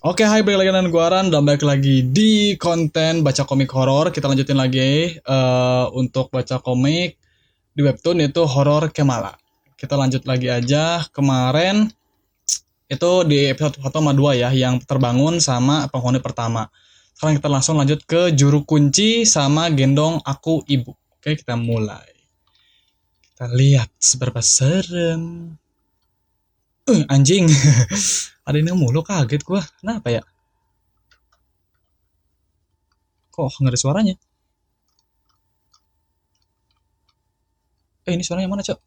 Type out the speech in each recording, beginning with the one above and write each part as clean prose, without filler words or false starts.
Oke, hai, balik lagi dengan gua Aran dan balik lagi di konten baca komik horor. Kita lanjutin lagi untuk baca komik di webtoon itu horor Kemala. Kita lanjut lagi aja. Kemarin itu di episode 1 sama 2 ya, yang terbangun sama penghuni pertama. Sekarang kita langsung lanjut ke juru kunci sama gendong aku ibu. Oke, kita mulai. Kita lihat seberapa serem. Anjing. Ada ini mulu, kaget gua. Kenapa ya? Kok nggak ada suaranya? Ini suaranya mana, Cok?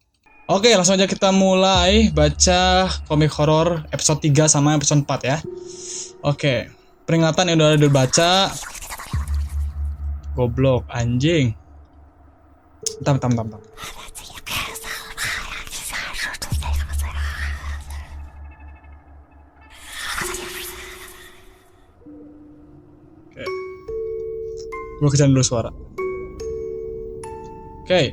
Oke, langsung aja kita mulai baca komik horor episode 3 sama episode 4 ya. Oke, peringatan yang udah dibaca. Goblok, anjing. Bentar. Oke. Gue kecilin dulu suara. Oke.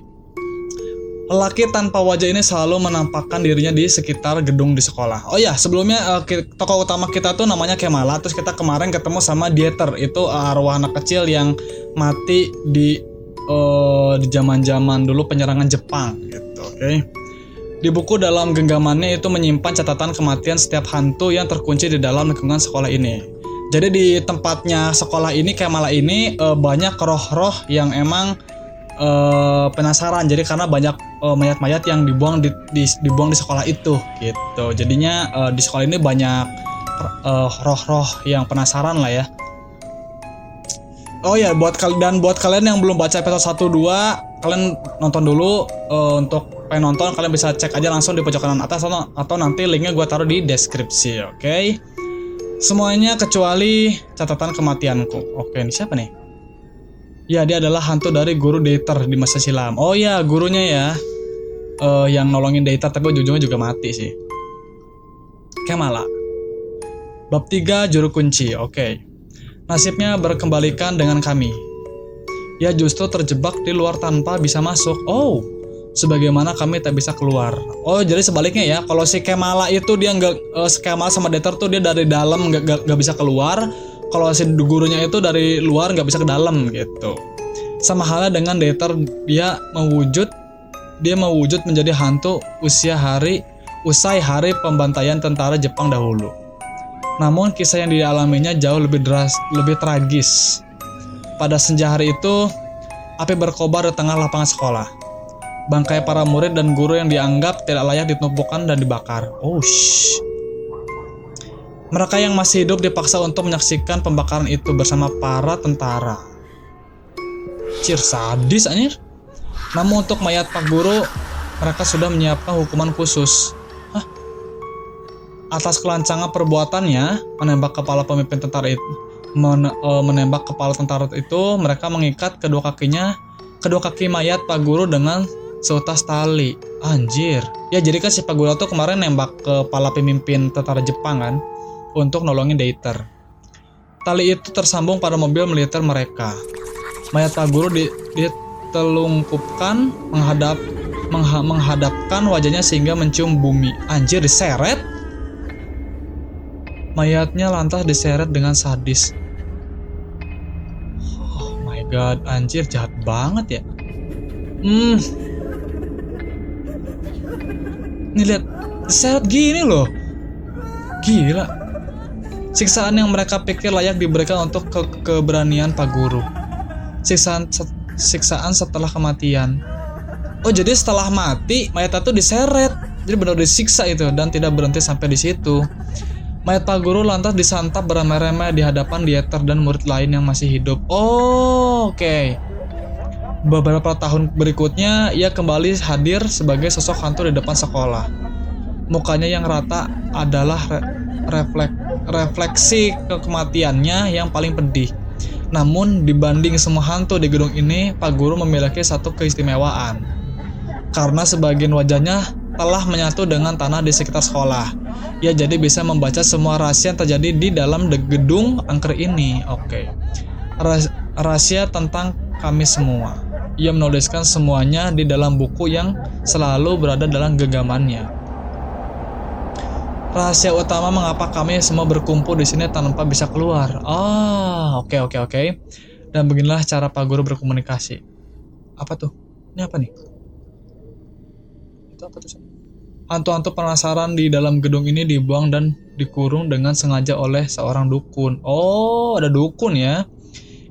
Lelaki tanpa wajah ini selalu menampakkan dirinya di sekitar gedung di sekolah. Oh ya, sebelumnya tokoh utama kita tuh namanya Kemala. Terus kita kemarin ketemu sama Dieter. Itu arwah anak kecil yang mati di zaman-zaman dulu penyerangan Jepang gitu, oke. Di buku dalam genggamannya itu menyimpan catatan kematian setiap hantu yang terkunci di dalam lingkungan sekolah ini. Jadi di tempatnya sekolah ini, Kemala ini banyak roh-roh yang emang penasaran. Jadi karena banyak mayat-mayat yang dibuang dibuang di sekolah itu gitu. Jadinya di sekolah ini banyak roh-roh yang penasaran lah ya. Oh ya, buat kalian yang belum baca episode 1 2, kalian nonton dulu. Untuk pengen nonton kalian bisa cek aja langsung di pojok kanan atas atau nanti linknya gue taruh di deskripsi, oke? Semuanya kecuali catatan kematianku. Oke, ini siapa nih? Ya, dia adalah hantu dari guru Dieter di masa silam. Oh ya, gurunya ya. Yang nolongin Dieter tapi ujung-ujungnya juga mati sih. Kemala. Bab 3 juru kunci. Oke. Nasibnya berkembalikan dengan kami. Ia justru terjebak di luar tanpa bisa masuk. Oh, sebagaimana kami tak bisa keluar. Oh, jadi sebaliknya ya. Kalau si Kemala itu dia nggak, Kemala sama Dieter tuh dia dari dalam nggak bisa keluar. Kalau si gurunya itu dari luar nggak bisa ke dalam gitu. Sama halnya dengan Dieter, dia mewujud menjadi hantu usai hari pembantaian tentara Jepang dahulu. Namun kisah yang dialaminya jauh lebih tragis. Pada senja hari itu, api berkobar di tengah lapangan sekolah. Bangkai para murid dan guru yang dianggap tidak layak ditumpukan dan dibakar. Oh, mereka yang masih hidup dipaksa untuk menyaksikan pembakaran itu bersama para tentara. Cir, sadis anjir. Namun untuk mayat Pak Guru, mereka sudah menyiapkan hukuman khusus. Atas kelancangan perbuatannya menembak kepala pemimpin tentara itu, menembak kepala tentara itu, mereka mengikat kedua kaki mayat Pak Guru dengan seutas tali. Anjir. Ya, jadi kan si Pak Guru tuh kemarin nembak kepala pemimpin tentara Jepang kan untuk nolongin Dieter. Tali itu tersambung pada mobil militer mereka. Mayat Pak Guru ditelungkupkan menghadapkan wajahnya sehingga mencium bumi. Anjir, diseret. Mayatnya lantas diseret dengan sadis. Oh my god, anjir, jahat banget ya. Nih lihat, diseret gini loh. Gila. Siksaan yang mereka pikir layak diberikan untuk keberanian Pak Guru. Siksaan setelah kematian. Oh, jadi setelah mati mayatnya tuh diseret. Jadi benar disiksa itu dan tidak berhenti sampai di situ. Mayat Pak Guru lantas disantap beramai-ramai di hadapan Dieter dan murid lain yang masih hidup. Oh, oke. Beberapa tahun berikutnya, ia kembali hadir sebagai sosok hantu di depan sekolah. Mukanya yang rata adalah refleksi kematiannya yang paling pedih. Namun, dibanding semua hantu di gedung ini, Pak Guru memiliki satu keistimewaan. Karena sebagian wajahnya telah menyatu dengan tanah di sekitar sekolah. Ia jadi bisa membaca semua rahasia yang terjadi di dalam gedung angker ini. Oke. Rahasia tentang kami semua. Ia menuliskan semuanya di dalam buku yang selalu berada dalam genggamannya. Rahasia utama mengapa kami semua berkumpul di sini tanpa bisa keluar. Oke. Dan beginilah cara Pak Guru berkomunikasi. Apa tuh? Ini apa nih? Itu apa tuh? Hantu-hantu penasaran di dalam gedung ini dibuang dan dikurung dengan sengaja oleh seorang dukun. Oh, ada dukun ya.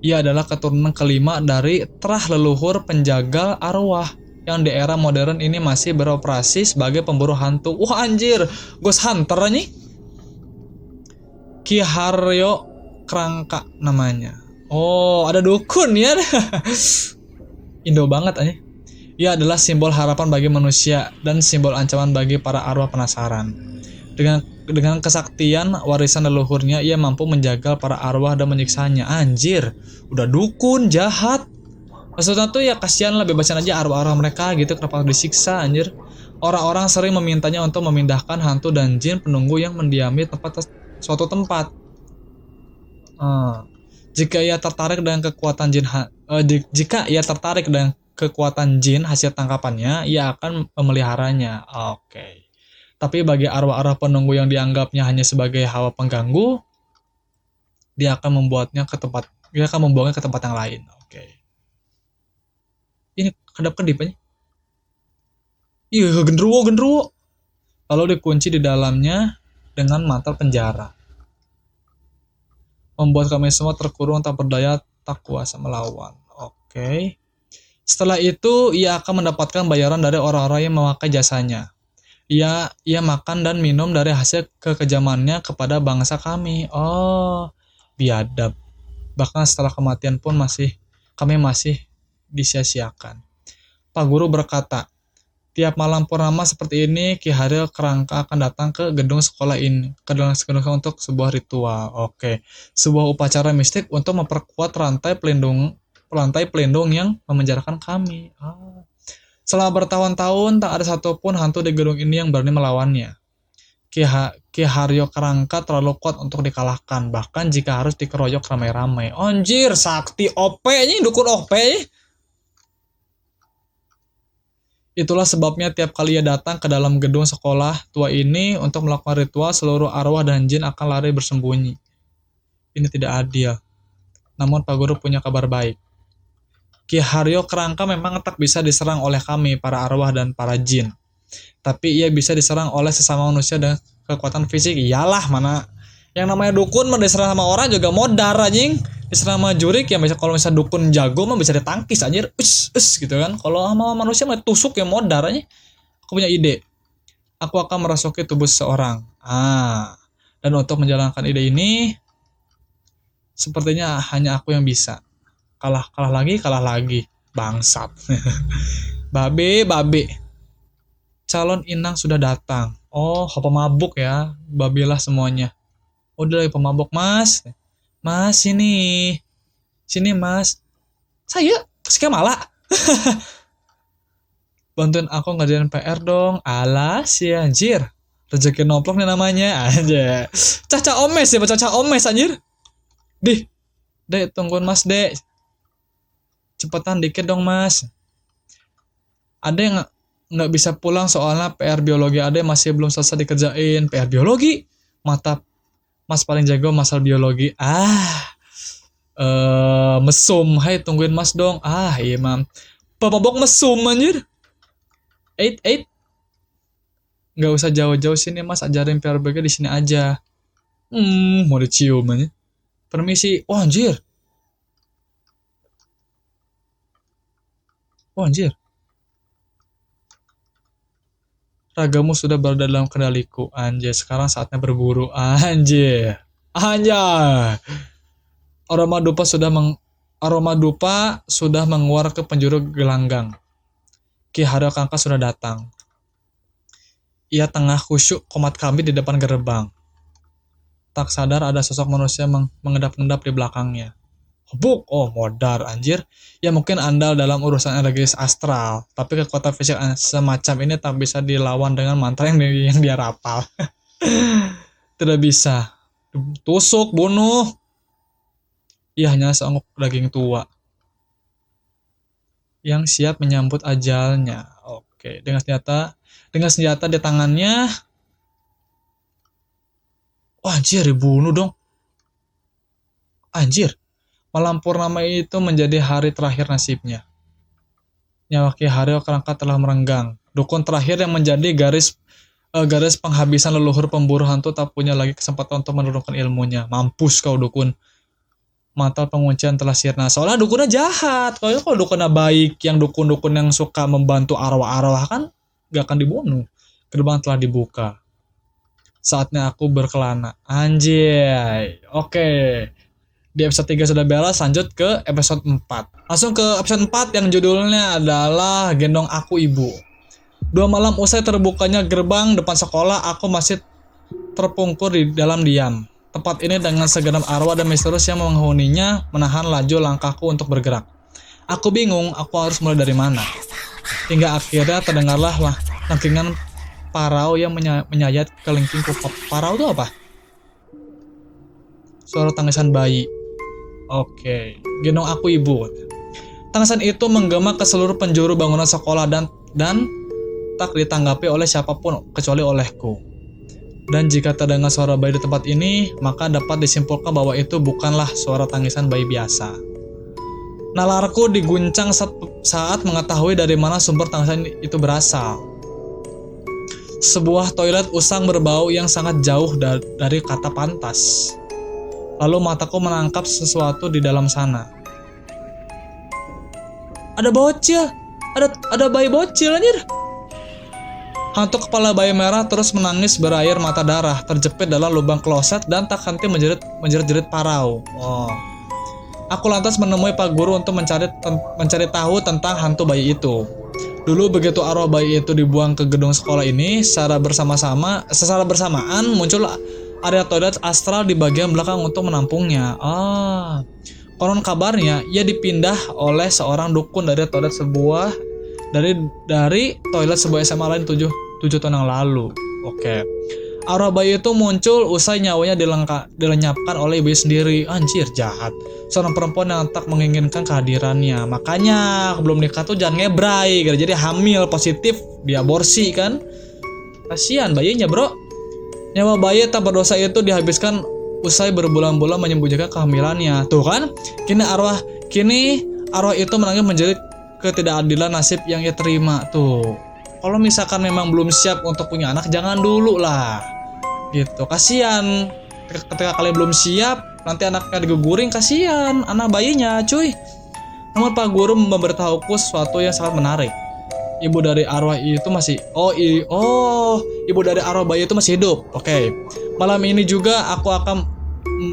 Ia adalah keturunan kelima dari terah leluhur penjaga arwah yang di era modern ini masih beroperasi sebagai pemburu hantu. Wah anjir, Ghost Hunter nih. Ki Haryo Kerangka namanya. Oh, ada dukun ya. Indo banget aja. Ia adalah simbol harapan bagi manusia dan simbol ancaman bagi para arwah penasaran. Dengan kesaktian warisan leluhurnya, ia mampu menjaga para arwah dan menyiksanya. Anjir, udah dukun, jahat. Maksudnya tuh ya kasihan lah, bebasin aja arwah-arwah mereka gitu, kenapa harus disiksa anjir. Orang-orang sering memintanya untuk memindahkan hantu dan jin penunggu yang mendiami suatu tempat. Jika ia tertarik dengan kekuatan jin hasil tangkapannya, ia akan memeliharanya. Oke. Tapi bagi arwah-arwah penunggu yang dianggapnya hanya sebagai hawa pengganggu, dia akan membuangnya ke tempat yang lain. Oke. Ini kedap-kedip aja. Iya, genderuwo. Lalu dikunci di dalamnya dengan mantel penjara. Membuat kami semua terkurung, tak berdaya, tak kuasa melawan. Oke. Setelah itu, ia akan mendapatkan bayaran dari orang-orang yang memakai jasanya. Ia makan dan minum dari hasil kekejamannya kepada bangsa kami. Oh, biadab. Bahkan setelah kematian pun kami masih disia-siakan. Pak Guru berkata, tiap malam purnama seperti ini, Ki Haryo Kerangka akan datang ke gedung sekolah ini, ke dalam gedung untuk sebuah ritual. Oke, sebuah upacara mistik untuk memperkuat rantai pelindung yang memenjarakan kami. Selama bertahun-tahun, tak ada satupun hantu di gedung ini yang berani melawannya. Ki Haryo Kerangka terlalu kuat untuk dikalahkan, bahkan jika harus dikeroyok ramai-ramai. Anjir, sakti OP nya, dukun OP nya. Itulah sebabnya tiap kali ia datang ke dalam gedung sekolah tua ini untuk melakukan ritual, seluruh arwah dan jin akan lari bersembunyi. Ini tidak adil. Namun Pak Guru punya kabar baik. Ki Haryo Kerangka memang tak bisa diserang oleh kami, para arwah dan para jin. Tapi ia bisa diserang oleh sesama manusia dengan kekuatan fisik. Iyalah, mana yang namanya dukun mah diserang sama orang juga modar anjing. Diserang sama jurik ya, kalau misalnya dukun jago mah bisa ditangkis anjir. Gitu kan. Kalau sama manusia mah tusuk ya modar anjing. Aku punya ide. Aku akan merasuki tubuh seseorang. Dan untuk menjalankan ide ini, sepertinya hanya aku yang bisa. Kalah lagi. Bangsat. Babe. Calon inang sudah datang. Oh, pemabuk ya. Babilah semuanya. Udah lagi pemabuk, Mas. Mas, sini Mas. Saya kasih malah. Bantuin aku ngerjain PR dong. Alas ya anjir. Rezeki nomplok nih namanya aja. Caca omes anjir. Dek, tungguin Mas, Dek. Cepetan dikit dong, Mas. Ada yang nggak bisa pulang soalnya PR biologi ada masih belum selesai dikerjain. PR biologi? Mata Mas paling jago masalah biologi. Mesum. Hai, tungguin Mas dong. Iya, Mam. Pemabok mesum anjir. Eight. Nggak usah jauh-jauh sini, Mas. Ajarin PRBG di sini aja. Mau dicium aja. Permisi. Oh, anjir. Ragamu sudah berada dalam kendaliku. Anjir, sekarang saatnya berburu. Anjir. Aroma dupa sudah menguar ke penjuru gelanggang. Ki Haryo Kerangka sudah datang. Ia tengah khusyuk komat kami di depan gerbang. Tak sadar ada sosok manusia mengendap-endap di belakangnya. Buk, modar anjir. Ya mungkin andal dalam urusan energi astral, tapi kekuatan fisik semacam ini tak bisa dilawan dengan mantra yang dia rapal. Tidak bisa. Tusuk, bunuh. Ia hanya seonggok daging tua yang siap menyambut ajalnya. Oke, dengan senjata di tangannya, Oh, anjir, dibunuh dong. Anjir. Malam purnama itu menjadi hari terakhir nasibnya. Nyawa Ki Haryo Kerangka telah merenggang. Dukun terakhir yang menjadi garis penghabisan leluhur pemburu hantu tak punya lagi kesempatan untuk menurunkan ilmunya. Mampus kau dukun. Mantel penguncian telah sirna. Soalnya dukunnya jahat. Kalau dukunnya baik, yang dukun-dukun yang suka membantu arwah-arwah kan gak akan dibunuh. Gerbang telah dibuka. Saatnya aku berkelana. Anjay. Oke. Di episode 3 sudah beres, lanjut ke episode 4. Langsung ke episode 4 yang judulnya adalah Gendong Aku Ibu. 2 malam usai terbukanya gerbang depan sekolah, aku masih terpungkur di dalam diam. Tempat ini dengan segenap arwah dan misterius yang menghuninya menahan laju langkahku untuk bergerak. Aku bingung, aku harus mulai dari mana. Hingga akhirnya terdengarlah langkingan parau yang menyayat kelingkingku. Parau itu apa? Suara tangisan bayi. Oke, gendong aku ibu. Tangisan itu menggema ke seluruh penjuru bangunan sekolah dan tak ditanggapi oleh siapapun kecuali olehku. Dan jika terdengar suara bayi di tempat ini, maka dapat disimpulkan bahwa itu bukanlah suara tangisan bayi biasa. Nalarku diguncang saat mengetahui dari mana sumber tangisan itu berasal. Sebuah toilet usang berbau yang sangat jauh dari kata pantas. Lalu mataku menangkap sesuatu di dalam sana. Ada bocil, ada bayi bocil anjir. Hantu kepala bayi merah terus menangis berair mata darah, terjepit dalam lubang kloset dan tak henti menjerit-jerit parau. Oh. Aku lantas menemui Pak Guru untuk mencari tahu tentang hantu bayi itu. Dulu begitu arwah bayi itu dibuang ke gedung sekolah ini, secara bersamaan muncul area toilet astral di bagian belakang untuk menampungnya. Konon kabarnya ia dipindah oleh seorang dukun dari toilet sebuah SMA lain 7 tahun yang lalu. Oke. Arwah bayi itu muncul usai nyawanya dilenyapkan oleh ibu sendiri. Anjir, jahat. Seorang perempuan yang tak menginginkan kehadirannya. Makanya belum nikah tuh jangan ngebrai, jadi hamil positif diaborsi kan. Kasihan bayinya, bro. Nyawa bayi tak berdosa itu dihabiskan usai berbulan-bulan menyembunyikan kehamilannya. Tuh kan? Kini arwah itu menangis menjerit ketidakadilan nasib yang ia terima. Tuh. Kalau misalkan memang belum siap untuk punya anak, jangan dulu lah. Gitu. Kasihan. Ketika kalian belum siap, nanti anaknya diguguring, kasihan anak bayinya, cuy. Namun Pak Guru memberitahuku sesuatu yang sangat menarik. Ibu dari arwah itu masih ibu dari arwah bayi itu masih hidup. Oke. Malam ini juga aku akan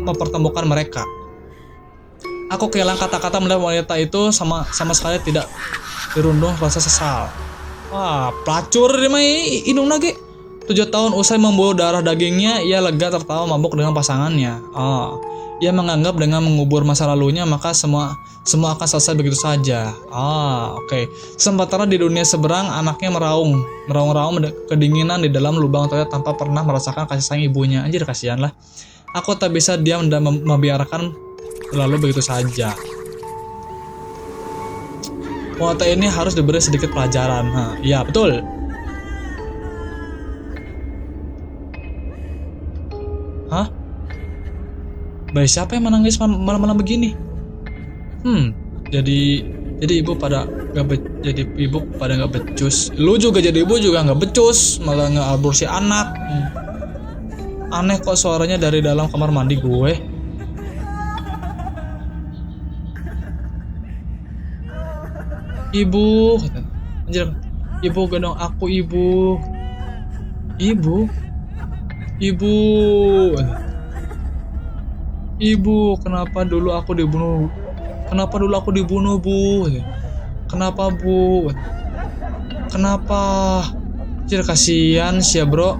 mempertemukan mereka. Aku kehilangan kata-kata melihat wanita itu sama sekali tidak dirundung rasa sesal. Wah, pelacur dia mah hidung lagi. 7 tahun usai memburu darah dagingnya, ia lega tertawa mabuk dengan pasangannya. Ia menganggap dengan mengubur masa lalunya maka semua akan selesai begitu saja. Oke. Sementara di dunia seberang anaknya meraung kedinginan di dalam lubang toilet tanpa pernah merasakan kasih sayang ibunya. Anjir, kasihan lah. Aku tak bisa diam dan membiarkan berlalu begitu saja. Wanita ini harus diberi sedikit pelajaran. Iya, betul. Hah? Bayi siapa yang menangis malam-malam begini? Jadi ibu pada nggak becus. Lu juga jadi ibu juga nggak becus, malah ngeaborsi anak. Aneh kok suaranya dari dalam kamar mandi gue. Ibu, anjir, ibu gendong aku ibu. Ibu, kenapa dulu aku dibunuh? Bu? Kenapa, Bu? Kenapa? Anjir, kasihan sih ya, bro.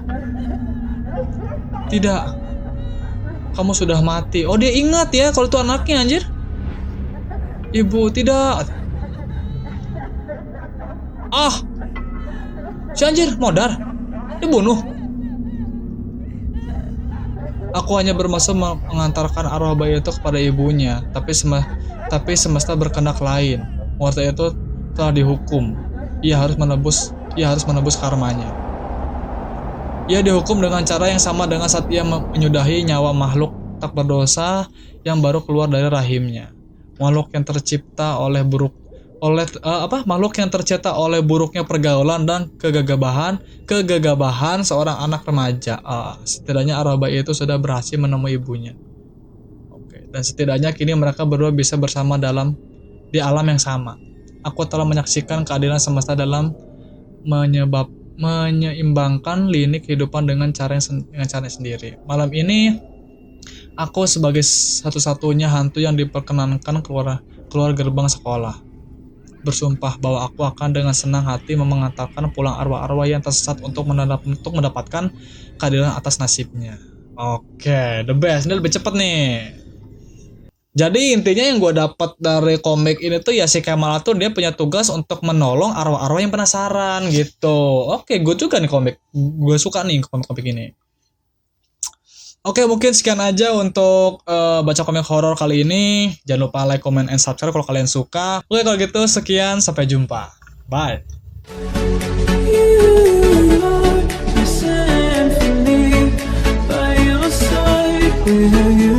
Tidak. Kamu sudah mati. Oh, dia ingat ya kalau itu anaknya, anjir. Ibu, tidak. Si anjir, modar. Dibunuh. Aku hanya bermaksud mengantarkan arwah bayi itu kepada ibunya, tapi semesta berkehendak lain. Wanita itu telah dihukum. Ia harus menebus karmanya. Ia dihukum dengan cara yang sama dengan saat ia menyudahi nyawa makhluk tak berdosa yang baru keluar dari rahimnya. Makhluk yang tercipta oleh makhluk yang tercipta oleh buruknya pergaulan dan kegagabahan seorang anak remaja. Setidaknya arwah bayi itu sudah berhasil menemui ibunya. Oke, dan setidaknya kini mereka berdua bisa bersama di alam yang sama. Aku telah menyaksikan keadilan semesta dalam menyeimbangkan lini kehidupan dengan caranya sendiri. Malam ini aku sebagai satu-satunya hantu yang diperkenankan keluar gerbang sekolah, bersumpah bahwa aku akan dengan senang hati mengantarkan pulang arwah-arwah yang tersesat untuk mendapatkan keadilan atas nasibnya. Oke, the best. Ini lebih cepet nih. Jadi intinya yang gue dapat dari komik ini tuh ya si Kemal tuh dia punya tugas untuk menolong arwah-arwah yang penasaran gitu. Oke, good juga nih komik. Gue suka nih komik-komik ini. Oke, mungkin sekian aja untuk baca komik horor kali ini. Jangan lupa like, comment, and subscribe kalau kalian suka. Oke, kalau gitu sekian, sampai jumpa. Bye. You